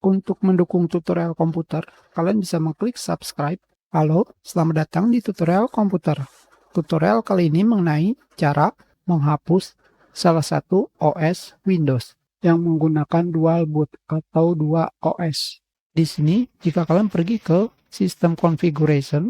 Untuk mendukung tutorial komputer, kalian bisa mengklik subscribe. Halo, selamat datang di tutorial komputer. Tutorial kali ini mengenai cara menghapus salah satu OS Windows yang menggunakan dual boot atau dua OS. Di sini, jika kalian pergi ke System Configuration,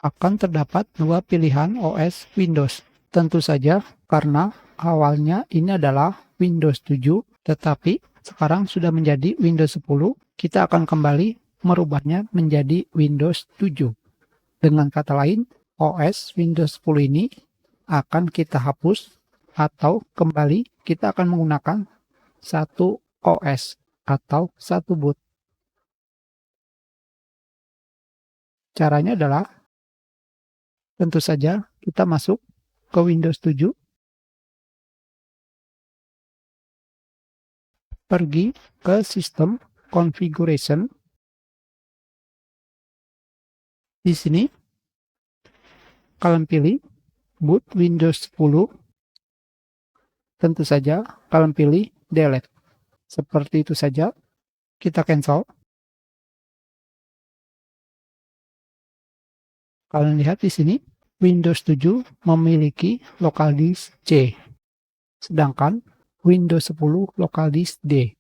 akan terdapat dua pilihan OS Windows. Tentu saja karena awalnya ini adalah Windows 7, tetapi sekarang sudah menjadi Windows 10, kita akan kembali merubahnya menjadi Windows 7. Dengan kata lain, OS Windows 10 ini akan kita hapus atau kembali kita akan menggunakan satu OS atau satu boot. Caranya adalah tentu saja kita masuk ke Windows 7, pergi ke System Configuration. Di sini kalian pilih boot Windows 10. Tentu saja kalian pilih delete. Seperti itu saja. Kita cancel. Kalian lihat di sini Windows 7 memiliki local disk C, sedangkan Windows 10 local disk D.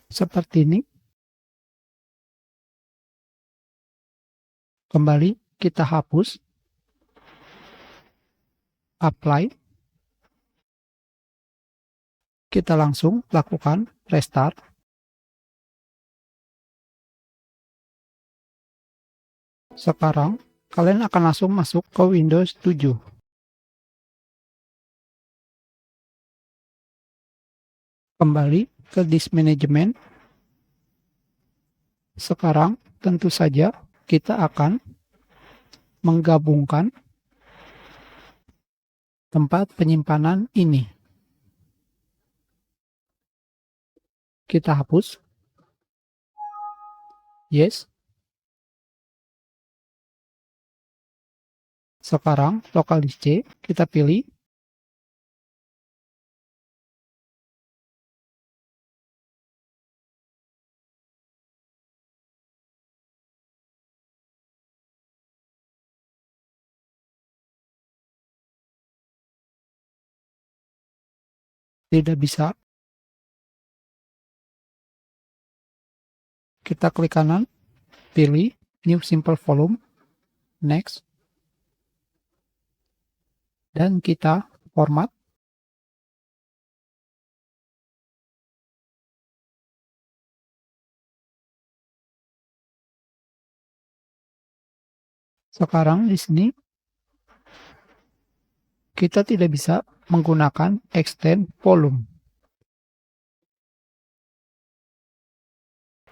Seperti ini. Kembali kita hapus. Apply. Kita langsung lakukan restart. Sekarang kalian akan langsung masuk ke Windows 7. Kembali ke disk management. Sekarang tentu saja kita akan menggabungkan tempat penyimpanan ini. Kita hapus. Yes. Sekarang local disk C kita pilih. Tidak bisa. Kita klik kanan, pilih New Simple Volume, Next, dan kita format. Sekarang di sini kita tidak bisa menggunakan extend volume.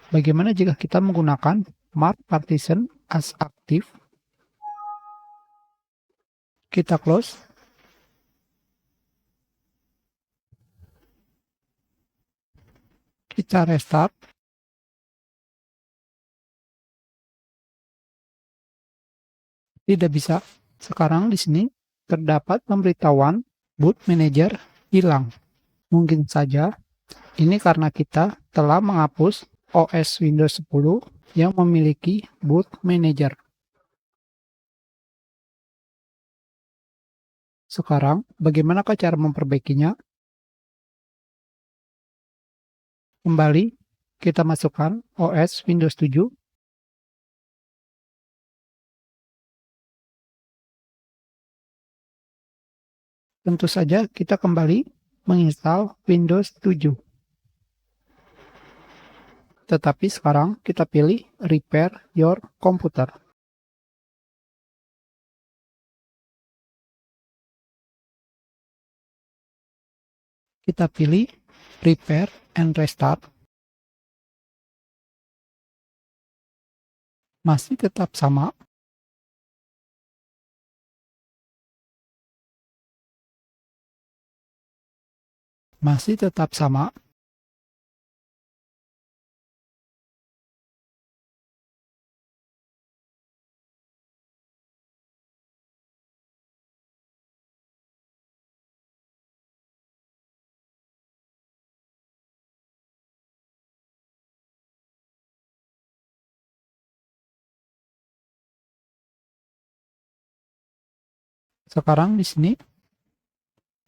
Bagaimana jika kita menggunakan mark partition as active? Kita close. Kita restart. Tidak bisa. Sekarang di sini terdapat pemberitahuan boot manager hilang. Mungkin saja ini karena kita telah menghapus OS Windows 10 yang memiliki boot manager. Sekarang, bagaimanakah cara memperbaikinya? Kembali, kita masukkan OS Windows 7. Tentu saja kita kembali menginstal Windows 7. Tetapi sekarang kita pilih Repair Your Computer. Kita pilih Repair and Restart. Masih tetap sama. Masih tetap sama. Sekarang di sini,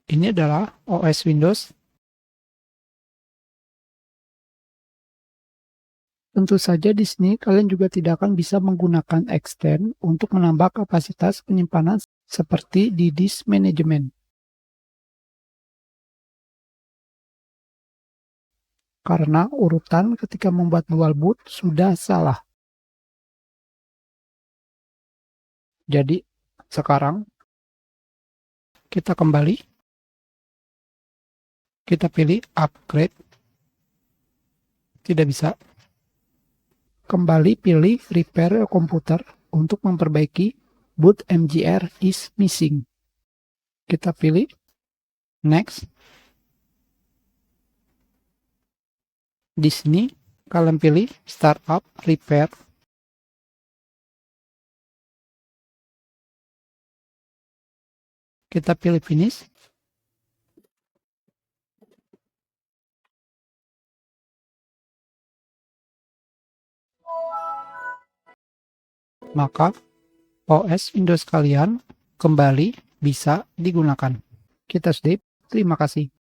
ini adalah OS Windows. Tentu saja di sini kalian juga tidak akan bisa menggunakan extend untuk menambah kapasitas penyimpanan seperti di disk management. Karena urutan ketika membuat dual boot sudah salah. Jadi, sekarang kita kembali. Kita pilih upgrade. Tidak bisa. Kembali pilih repair komputer untuk memperbaiki boot MGR is missing. Kita pilih next. Di sini kalian pilih startup repair. Kita pilih finish. Maka OS Windows kalian kembali bisa digunakan. Kita skip. Terima kasih.